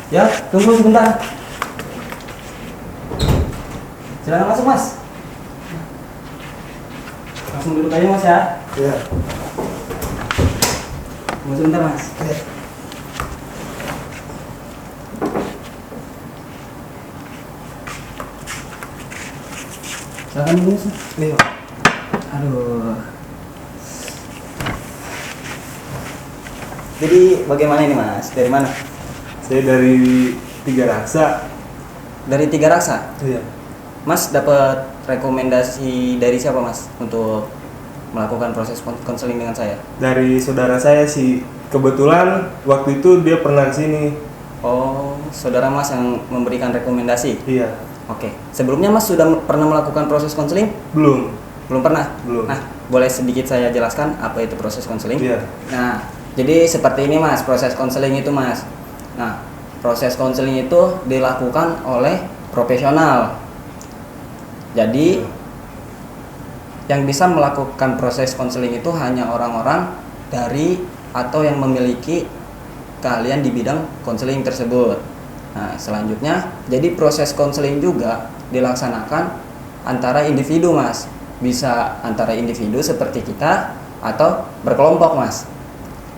Ya, tunggu sebentar. Silakan masuk, Mas. Langsung duduk aja, Mas ya. Iya. Tunggu sebentar, Mas. Iya. Silakan dulu, Mas. Iya. Aduh. Jadi bagaimana ini, Mas? Dari mana? Saya dari Tiga Raksa. Dari Tiga Raksa. Iya. Mas dapat rekomendasi dari siapa, Mas, untuk melakukan proses konseling dengan saya? Dari saudara saya sih. Kebetulan waktu itu dia pernah kesini. Oh, saudara Mas yang memberikan rekomendasi. Iya. Oke. Sebelumnya Mas sudah pernah melakukan proses konseling? Belum. Belum pernah? Belum. Nah, boleh sedikit saya jelaskan apa itu proses konseling? Iya. Nah, jadi seperti ini, Mas, proses konseling itu, Mas. Nah, proses konseling itu dilakukan oleh profesional. Jadi, yang bisa melakukan proses konseling itu hanya orang-orang dari atau yang memiliki keahlian di bidang konseling tersebut. Nah, selanjutnya, jadi proses konseling juga dilaksanakan antara individu, Mas. Bisa antara individu seperti kita atau berkelompok, Mas.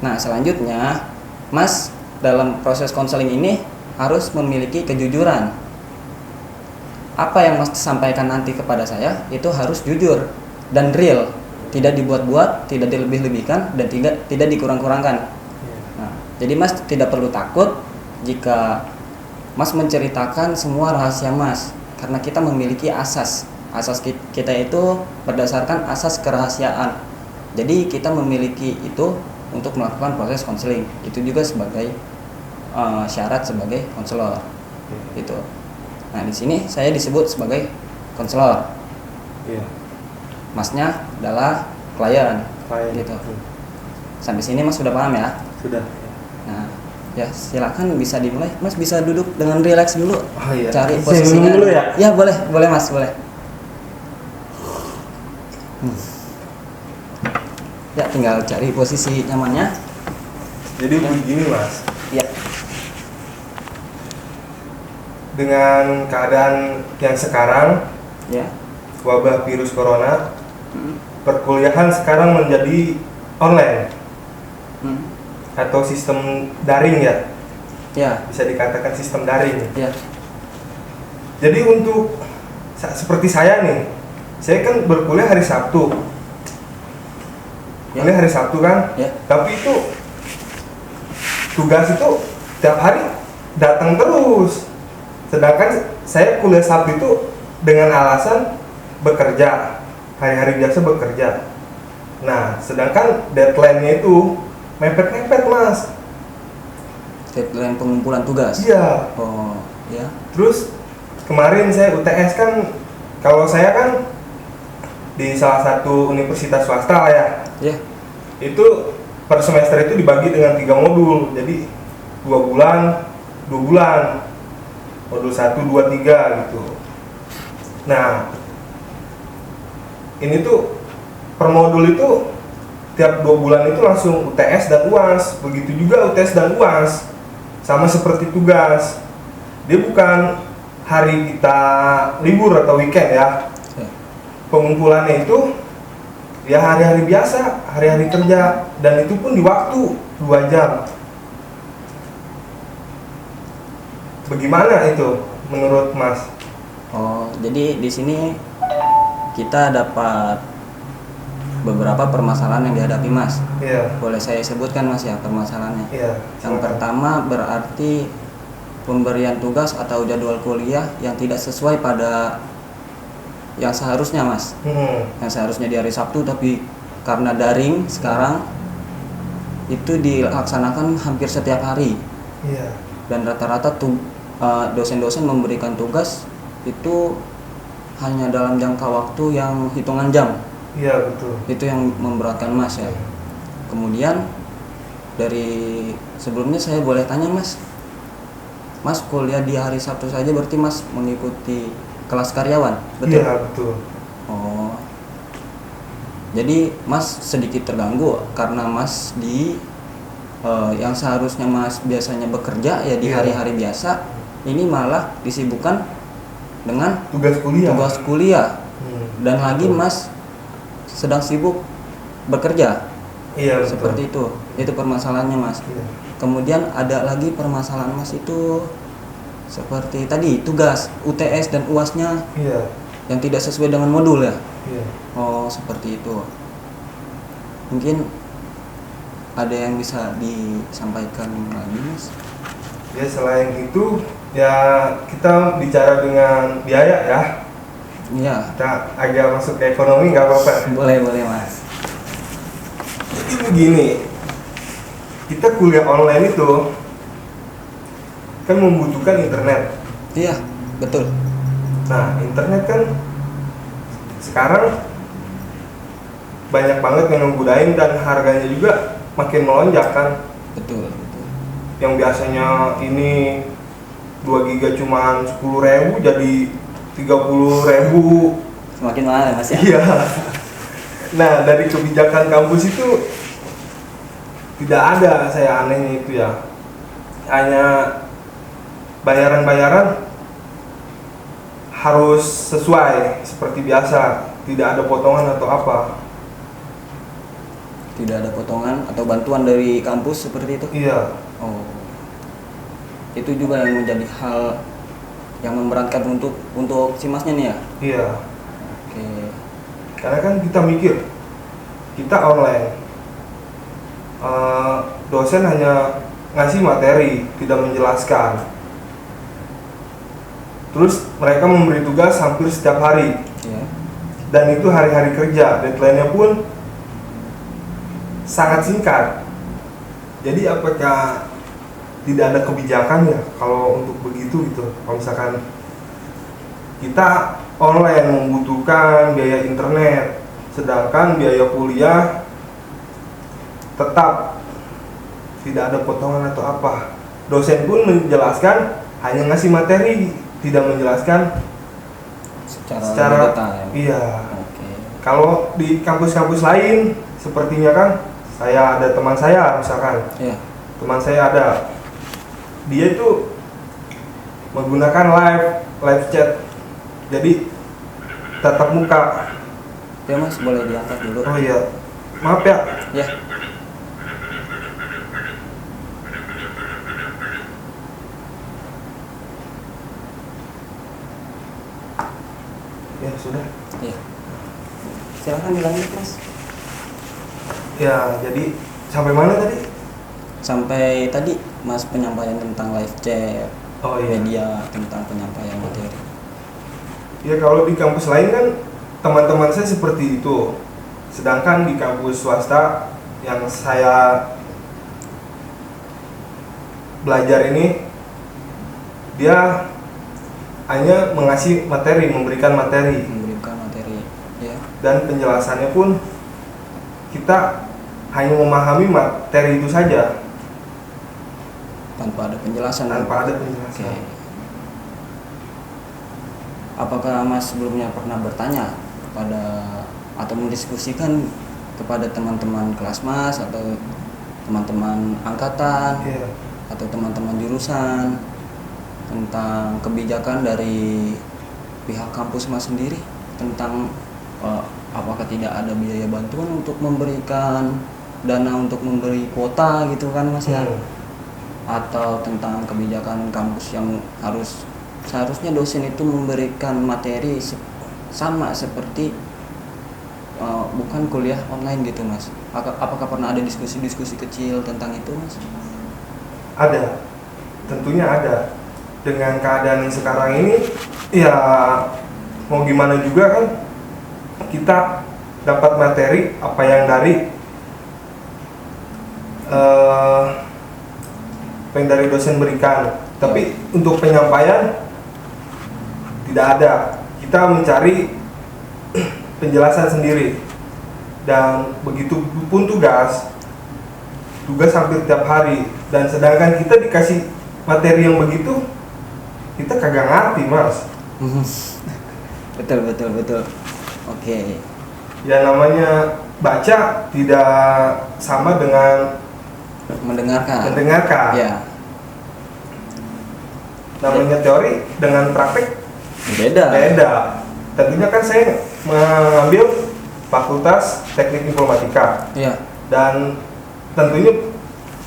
Nah, selanjutnya, Mas dalam proses konseling ini harus memiliki kejujuran. Apa yang Mas sampaikan nanti kepada saya itu harus jujur dan real, tidak dibuat-buat, tidak dilebih-lebihkan, dan tidak dikurang-kurangkan. Nah, jadi Mas tidak perlu takut jika Mas menceritakan semua rahasia Mas, karena kita memiliki asas kita itu berdasarkan asas kerahasiaan. Jadi kita memiliki itu untuk melakukan proses konseling. Itu juga sebagai syarat sebagai konselor. Gitu. Nah, di sini saya disebut sebagai konselor. Iya. Masnya adalah klien. Klien. Gitu. Sampai sini Mas sudah paham ya? Sudah. Nah, ya silakan bisa dimulai. Mas bisa duduk dengan rileks dulu. Oh iya. Cari Saya posisinya. dulu ya? Ya, boleh Mas, boleh. Ya, tinggal cari posisi nyamannya. Jadi begini, Mas. Ya. Dengan keadaan yang sekarang, Ya. wabah virus corona, Hmm. perkuliahan sekarang menjadi online Hmm. atau sistem daring ya. Ya. Bisa dikatakan sistem daring. Ya. Jadi untuk seperti saya nih, saya kan berkuliah hari Sabtu. Ya. Kuliah hari Sabtu kan? Ya. Tapi itu tugas itu tiap hari datang terus. Sedangkan saya kuliah Sabtu itu dengan alasan bekerja, hari-hari biasa bekerja. Nah, sedangkan deadline-nya itu mepet-mepet, Mas. Deadline pengumpulan tugas. Iya. Oh, ya. Terus kemarin saya UTS kan, kalau saya kan di salah satu universitas swasta ya. Ya. Itu per semester itu dibagi dengan 3 modul. Jadi 2 bulan, 2 bulan. Modul 1, 2, 3 gitu. Nah, ini tuh per modul itu tiap 2 bulan itu langsung UTS dan UAS. Begitu juga UTS dan UAS. Sama seperti tugas. Dia bukan hari kita libur atau weekend ya. Pengumpulannya itu ya hari-hari biasa, hari-hari kerja, dan itu pun di waktu 2 jam. Bagaimana itu menurut Mas? Oh, jadi di sini kita dapat beberapa permasalahan yang dihadapi Mas. Iya. Boleh saya sebutkan Mas ya permasalahannya? Iya. Yang pertama berarti pemberian tugas atau jadwal kuliah yang tidak sesuai pada yang seharusnya Mas. Yang seharusnya di hari Sabtu tapi karena daring sekarang itu dilaksanakan hampir setiap hari. Iya. Dan rata-rata dosen-dosen memberikan tugas itu hanya dalam jangka waktu yang hitungan jam. Iya, betul. Itu yang memberatkan Mas ya. Kemudian dari sebelumnya saya boleh tanya Mas, Mas kuliah di hari Sabtu saja berarti Mas mengikuti kelas karyawan, betul? Iya, betul. Oh, jadi Mas sedikit terganggu karena Mas yang seharusnya Mas biasanya bekerja ya di Iya. hari-hari biasa, ini malah disibukkan dengan Tugas kuliah. tugas kuliah. Dan lagi Betul. Mas sedang sibuk bekerja. Iya, betul. Seperti itu permasalahannya Mas. Iya. Kemudian ada lagi permasalahan Mas itu seperti tadi tugas UTS dan UASnya Iya. yang tidak sesuai dengan modul ya. Iya. Oh seperti itu. Mungkin ada yang bisa disampaikan lagi Mas? Ya selain itu ya kita bicara dengan biaya ya. Iya, Kita agak masuk ke ekonomi nggak apa-apa. boleh Mas. Jadi begini, kita kuliah online itu kan membutuhkan internet. Iya, betul. Nah, internet kan sekarang banyak banget yang menggunain dan harganya juga makin melonjak kan. Betul. Yang biasanya ini 2 giga cuma 10.000 jadi 30.000. Semakin mahal ya Mas ya. Iya. Nah, dari kebijakan kampus itu tidak ada, saya anehnya itu ya. Hanya bayaran-bayaran harus sesuai seperti biasa, tidak ada potongan atau apa. Tidak ada potongan atau bantuan dari kampus seperti itu. Iya. Oh. Itu juga yang menjadi hal yang memberatkan untuk si Masnya nih ya. Iya. Oke. Karena kan kita mikir, kita online, dosen hanya ngasih materi, tidak menjelaskan. Terus mereka memberi tugas hampir setiap hari, Iya. dan itu hari-hari kerja, deadline-nya pun sangat singkat. Jadi apakah tidak ada kebijakan ya kalau untuk begitu gitu? Kalau misalkan kita online membutuhkan biaya internet, sedangkan biaya kuliah tetap tidak ada potongan atau apa. Dosen pun menjelaskan hanya ngasih materi, tidak menjelaskan secara detail. iya. Oke. Kalau di kampus-kampus lain sepertinya kan, saya ada teman saya misalkan, Iya. teman saya ada, dia itu menggunakan live chat, jadi tatap muka. Ya Mas, boleh diangkat dulu. Oh iya, maaf ya. Ya. Ya sudah. Iya. Silakan dilanjut Mas. Ya jadi sampai mana tadi? Sampai tadi Mas penyampaian tentang live chat, Oh iya. media tentang penyampaian materi. Ya kalau di kampus lain kan teman-teman saya seperti itu. Sedangkan di kampus swasta yang saya belajar ini, dia hanya mengasih materi, memberikan materi, Memberikan materi. Ya. dan penjelasannya pun kita hanya memahami materi itu saja Tanpa ada penjelasan. tanpa ada Oke. penjelasan. Apakah Mas sebelumnya pernah bertanya kepada atau mendiskusikan kepada teman-teman kelas Mas atau teman-teman angkatan Iya. atau teman-teman jurusan tentang kebijakan dari pihak kampus Mas sendiri tentang apakah tidak ada biaya bantuan untuk memberikan dana untuk memberi kuota gitu kan Mas ya? Atau tentang kebijakan kampus yang seharusnya dosen itu memberikan materi sama seperti bukan kuliah online gitu Mas. Apakah pernah ada diskusi-diskusi kecil tentang itu Mas? Ada, tentunya ada. Dengan keadaan yang sekarang ini, ya mau gimana juga kan, kita dapat materi apa yang dari dosen berikan. Tapi untuk penyampaian tidak ada. Kita mencari penjelasan sendiri. Dan begitu pun tugas hampir tiap hari. Dan sedangkan kita dikasih materi yang begitu, kita kagak ngerti Mas. Betul. Oke. Ya namanya baca tidak sama dengan mendengarkan. Ya, Namanya teori dengan praktek beda. Tentunya kan saya mengambil Fakultas Teknik Informatika. Iya. Dan tentunya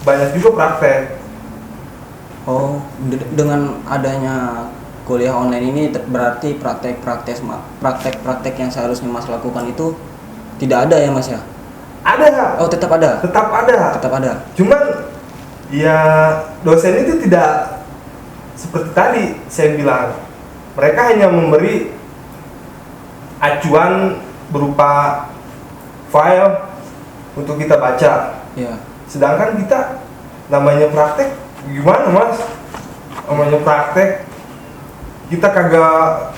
banyak juga praktek. Oh, dengan adanya kuliah online ini berarti praktek yang seharusnya Mas lakukan itu tidak ada ya Mas ya? Ada. Oh, tetap ada. Tetap ada. Tetap ada. Cuman ya dosen itu tidak seperti tadi saya bilang. Mereka hanya memberi acuan berupa file untuk kita baca. Ya. Sedangkan kita namanya praktek gimana Mas? Namanya praktek kita kagak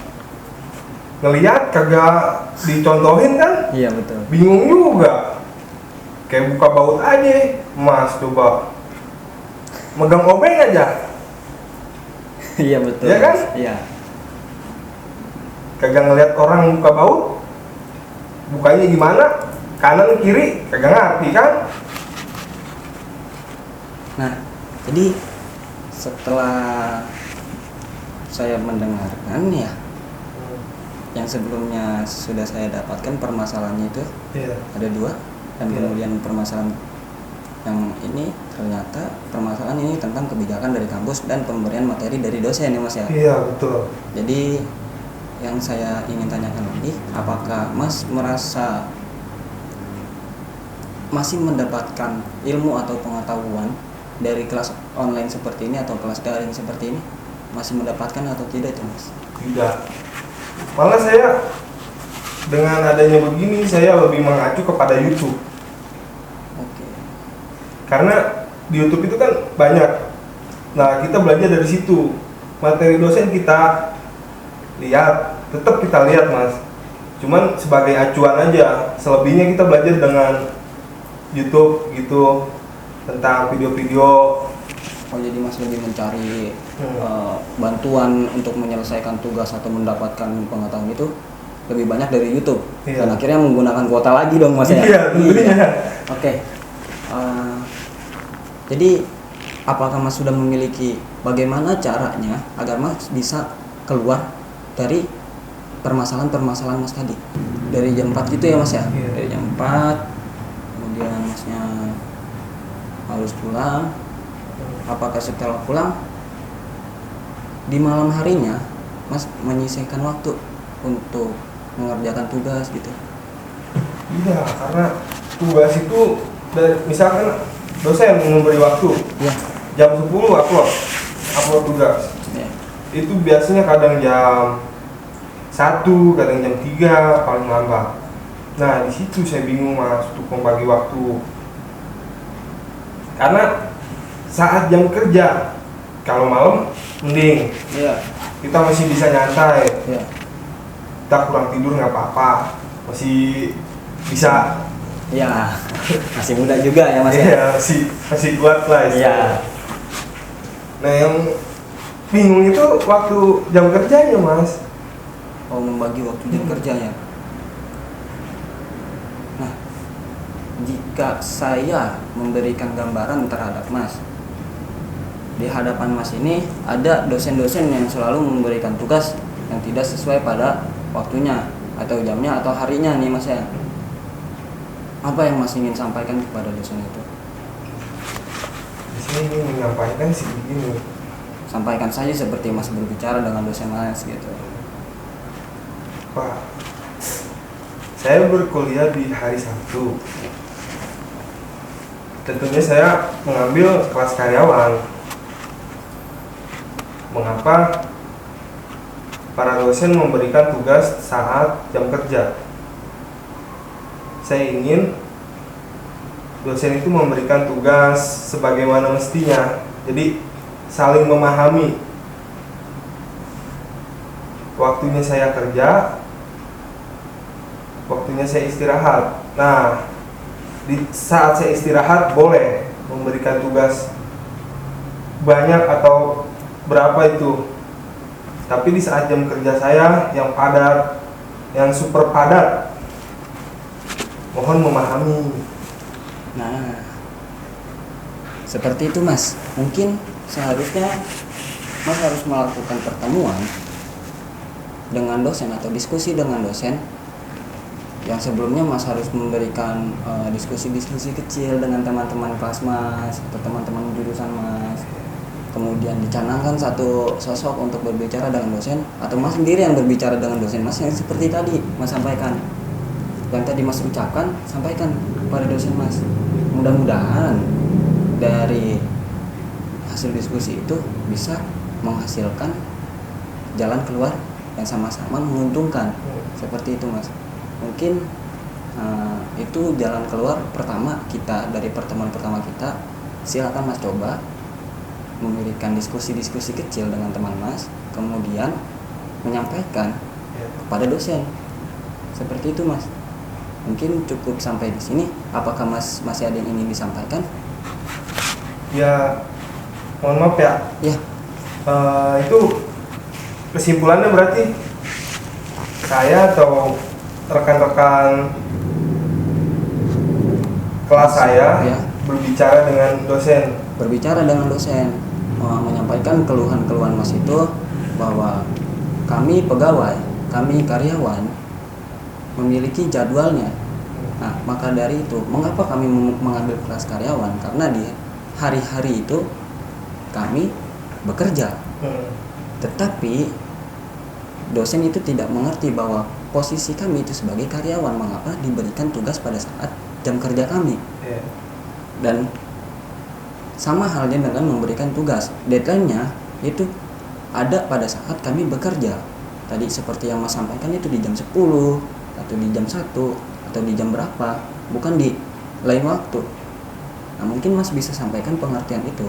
ngelihat, kagak dicontohin kan? Iya betul. Bingung juga. Kayak buka baut aja, Mas coba megang obeng aja. Iya betul. Iya kan? Iya. Kagak ngelihat orang buka baut, bukanya gimana? Kanan kiri kagak ngerti kan? Nah, jadi setelah saya mendengarkan ya, yang sebelumnya sudah saya dapatkan permasalahannya itu Iya. ada 2, dan Iya. kemudian permasalahan yang ini ternyata permasalahan ini tentang kebijakan dari kampus dan pemberian materi dari dosen ya Mas ya. Iya betul. Jadi yang saya ingin tanyakan lagi, apakah Mas merasa masih mendapatkan ilmu atau pengetahuan dari kelas online seperti ini atau kelas daring seperti ini, masih mendapatkan atau tidak itu Mas? Tidak. Malah saya dengan adanya begini saya lebih mengacu kepada YouTube. Oke. Karena di YouTube itu kan banyak. Nah, kita belajar dari situ. Materi dosen kita lihat, tetap kita lihat Mas. Cuman sebagai acuan aja. Selebihnya kita belajar dengan YouTube gitu, tentang video-video. Oh, jadi Mas lebih mencari bantuan untuk menyelesaikan tugas atau mendapatkan pengetahuan itu lebih banyak dari YouTube. Iya. Dan akhirnya menggunakan kuota lagi dong Mas ya. Iya, tentunya. Oke. Jadi apakah Mas sudah memiliki bagaimana caranya agar Mas bisa keluar dari permasalahan-permasalahan Mas tadi? Dari jam 4 gitu ya Mas ya? Iya. Dari jam 4 kemudian Masnya harus pulang. Apakah setelah pulang di malam harinya Mas menyisihkan waktu untuk mengerjakan tugas gitu? Iya, karena tugas itu dari misalkan dosen memberi waktu Ya. jam 10 upload tugas. Ya. Itu biasanya kadang jam 1, kadang jam 3 paling lambat. Nah, di situ saya bingung Mas untuk membagi waktu. Karena saat jam kerja, kalau malam mending Iya. kita masih bisa nyantai. Ya. Kita kurang tidur nggak apa-apa, masih bisa. Ya. Masih muda juga ya Mas ya. Iya, masih kuat lah Iya. istilahnya. Nah, yang bingung itu waktu jam kerjanya Mas. Oh, membagi waktu jam kerjanya. Nah, jika saya memberikan gambaran terhadap Mas, di hadapan Mas ini ada dosen-dosen yang selalu memberikan tugas yang tidak sesuai pada waktunya atau jamnya atau harinya nih Mas ya. Apa yang Mas ingin sampaikan kepada dosen itu? Di sini ingin menyampaikan sih begini. Sampaikan saja seperti Mas berbicara dengan dosen Mas gitu. Pak, saya berkuliah di hari Sabtu. Tentunya saya mengambil kelas karyawan. Mengapa para dosen memberikan tugas saat jam kerja? Saya ingin dosen itu memberikan tugas sebagaimana mestinya. Jadi saling memahami. Waktunya saya kerja, waktunya saya istirahat. Nah, di saat saya istirahat boleh memberikan tugas banyak atau berapa itu. Tapi di saat jam kerja saya yang padat, yang super padat, mohon memahami. Nah, Seperti itu mas. Mungkin seharusnya mas harus melakukan pertemuan dengan dosen atau diskusi dengan dosen. Yang sebelumnya mas harus memberikan diskusi-diskusi kecil dengan teman-teman kelas mas atau teman-teman jurusan mas. Kemudian dicanangkan satu sosok untuk berbicara dengan dosen, atau mas sendiri yang berbicara dengan dosen mas, yang seperti tadi mas sampaikan, yang tadi mas ucapkan, sampaikan kepada dosen mas. Mudah-mudahan dari hasil diskusi itu bisa menghasilkan jalan keluar yang sama-sama menguntungkan. Seperti itu mas. Mungkin itu jalan keluar pertama kita dari pertemuan pertama kita. Silakan mas coba memberikan diskusi-diskusi kecil dengan teman mas, kemudian menyampaikan kepada dosen. Seperti itu mas. Mungkin cukup sampai di sini. Apakah mas masih ada yang ingin disampaikan? Ya, mohon maaf ya. Ya. Itu kesimpulannya berarti saya atau rekan-rekan kelas saya ya, berbicara dengan dosen. Menyampaikan keluhan-keluhan mas itu, bahwa kami pegawai, kami karyawan memiliki jadwalnya. Nah, maka dari itu, mengapa kami mengambil kelas karyawan? Karena di hari-hari itu kami bekerja. Tetapi dosen itu tidak mengerti bahwa posisi kami itu sebagai karyawan, mengapa diberikan tugas pada saat jam kerja kami. Dan sama halnya dengan memberikan tugas, deadline-nya itu ada pada saat kami bekerja. Tadi seperti yang mas sampaikan itu di jam 10 atau di jam 1 atau di jam berapa, bukan di lain waktu. Nah, mungkin mas bisa sampaikan pengertian itu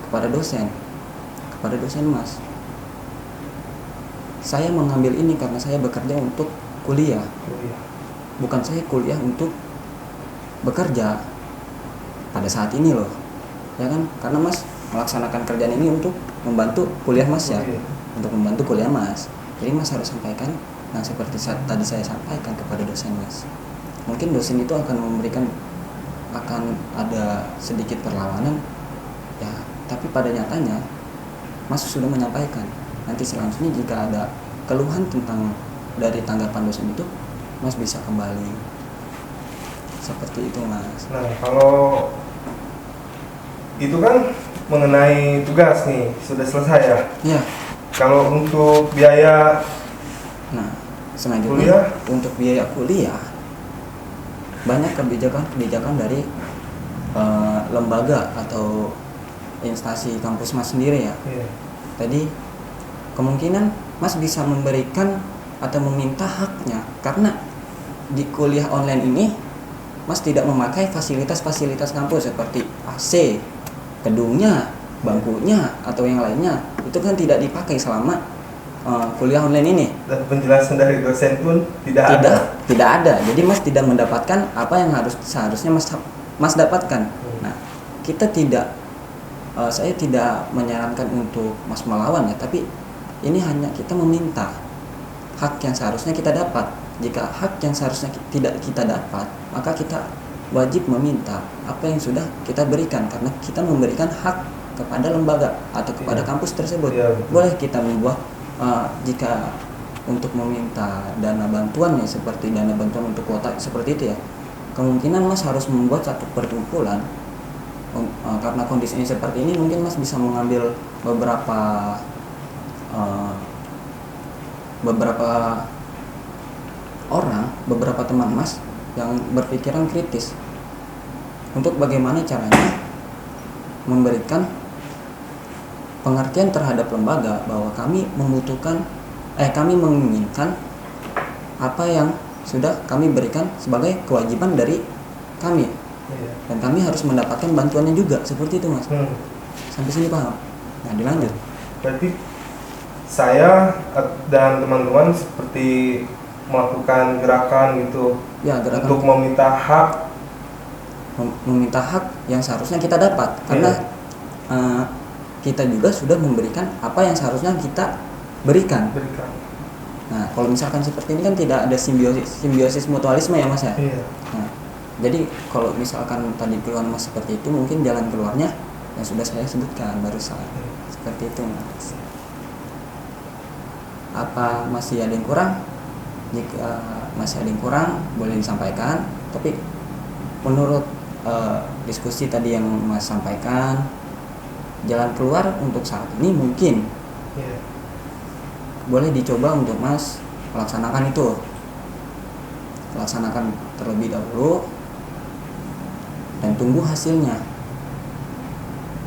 kepada dosen mas. Saya mengambil ini karena saya bekerja untuk kuliah. Bukan saya kuliah untuk bekerja pada saat ini loh, ya kan? Karena mas melaksanakan kerjaan ini untuk membantu kuliah mas ya, untuk membantu kuliah mas. Jadi mas harus sampaikan. Nah, seperti tadi saya sampaikan kepada dosen mas. Mungkin dosen itu akan ada sedikit perlawanan, ya. Tapi pada nyatanya mas sudah menyampaikan. Nanti selanjutnya jika ada keluhan dari tanggapan dosen itu, mas bisa kembali. Seperti itu mas. Nah, kalau itu kan mengenai tugas nih, sudah selesai ya? Ya. Kalau untuk biaya, nah selanjutnya untuk biaya kuliah, banyak kebijakan dari lembaga atau instansi kampus mas sendiri ya. Tadi kemungkinan mas bisa memberikan atau meminta haknya, karena di kuliah online ini mas tidak memakai fasilitas-fasilitas kampus seperti AC, gedungnya, bangkunya, atau yang lainnya. Itu kan tidak dipakai selama kuliah online ini. Dan penjelasan dari dosen pun tidak ada. Jadi mas tidak mendapatkan apa yang seharusnya mas dapatkan. Nah, saya tidak menyarankan untuk mas melawan ya, tapi ini hanya kita meminta hak yang seharusnya kita dapat. Jika hak yang seharusnya tidak kita dapat, maka kita wajib meminta apa yang sudah kita berikan, karena kita memberikan hak kepada lembaga atau kepada kampus tersebut. Boleh kita membuat jika untuk meminta dana bantuan ya, seperti dana bantuan untuk kuota seperti itu ya, kemungkinan mas harus membuat satu perkumpulan. Karena kondisinya seperti ini, mungkin mas bisa mengambil beberapa orang, beberapa teman mas yang berpikiran kritis untuk bagaimana caranya memberikan pengertian terhadap lembaga bahwa kami menginginkan apa yang sudah kami berikan sebagai kewajiban dari kami, dan kami harus mendapatkan bantuannya juga. Seperti itu mas. Sampai sini paham? Nah, dilanjut. Berarti saya dan teman-teman seperti melakukan gerakan gitu ya, untuk meminta hak yang seharusnya kita dapat, karena kita juga sudah memberikan apa yang seharusnya kita berikan. Nah, kalau misalkan seperti ini kan tidak ada simbiosis mutualisme ya mas ya. Nah, Jadi kalau misalkan tadi keluhan mas seperti itu, mungkin jalan keluarnya yang sudah saya sebutkan barusan. Seperti itu mas. Apa masih ada yang kurang? Jika masih ada yang kurang, boleh disampaikan. Tapi menurut diskusi tadi yang mas sampaikan, jalan keluar untuk saat ini mungkin boleh dicoba untuk mas melaksanakan itu. Laksanakan terlebih dahulu dan tunggu hasilnya.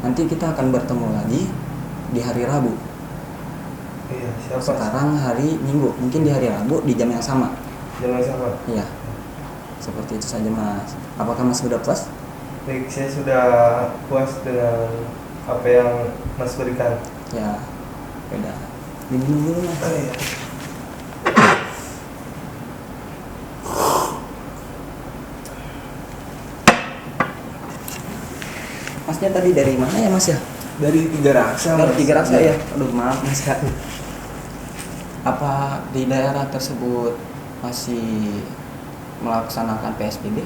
Nanti kita akan bertemu lagi di hari Rabu. Iya, siapa? Sekarang hari Minggu, mungkin di hari Rabu di jam yang sama. Jam yang sama. Iya. Seperti itu saja mas. Apakah mas sudah puas? Baik, saya sudah puas dengan apa yang Mas berikan. Ya, beda. Diminum dulu mas. Iya. Masnya tadi dari mana ya mas ya? Dari Tiga Raksa. Dari Mas. Tiga Raksa ya. Aduh maaf mas ya. Apa di daerah tersebut masih melaksanakan PSBB?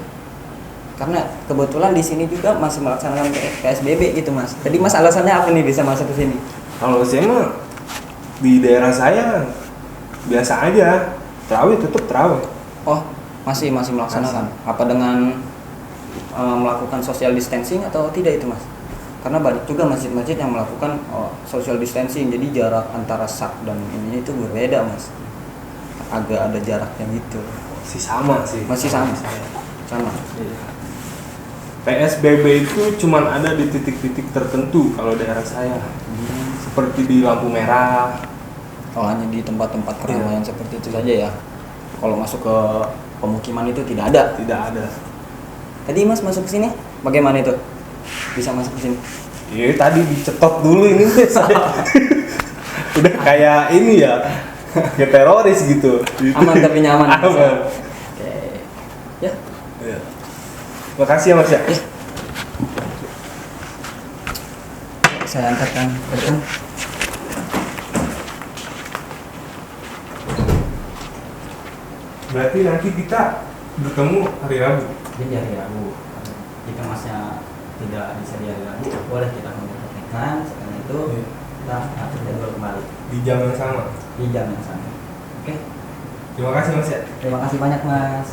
Karena kebetulan di sini juga masih melaksanakan PSBB gitu mas. Jadi mas alasannya apa nih bisa masuk ke sini? Kalau saya mah di daerah saya biasa aja, terawih tetap terawih. Oh masih melaksanakan. Apa dengan melakukan social distancing atau tidak itu mas? Karena banyak juga masjid-masjid yang melakukan social distancing, jadi jarak antara saf dan ini itu berbeda mas. Agak ada jaraknya gitu. Masih sama sih. Masih sama. Sama. Iya. PSBB itu cuman ada di titik-titik tertentu kalau daerah saya. Seperti di lampu merah. Oh hanya di tempat-tempat keramaian seperti itu saja ya. Kalau masuk ke pemukiman itu tidak ada. Tidak ada. Tadi mas masuk ke sini, bagaimana itu? Bisa masuk ke sini? Iya tadi dicetok dulu ini. Udah kayak ini ya, kayak teroris gitu. Aman tapi nyaman. Aman. Oke. Ya. Iya. Makasih ya mas ya. Saya antarkan berkan. Berarti nanti kita bertemu hari Rabu. Jadi hari Rabu. Jika masnya tidak bisa di hari Rabu, boleh kita komunikasikan. Sekarang itu kita atur jadwal kembali Di jam yang sama. di jam yang sama. Oke. Terima kasih mas ya. Terima kasih banyak mas.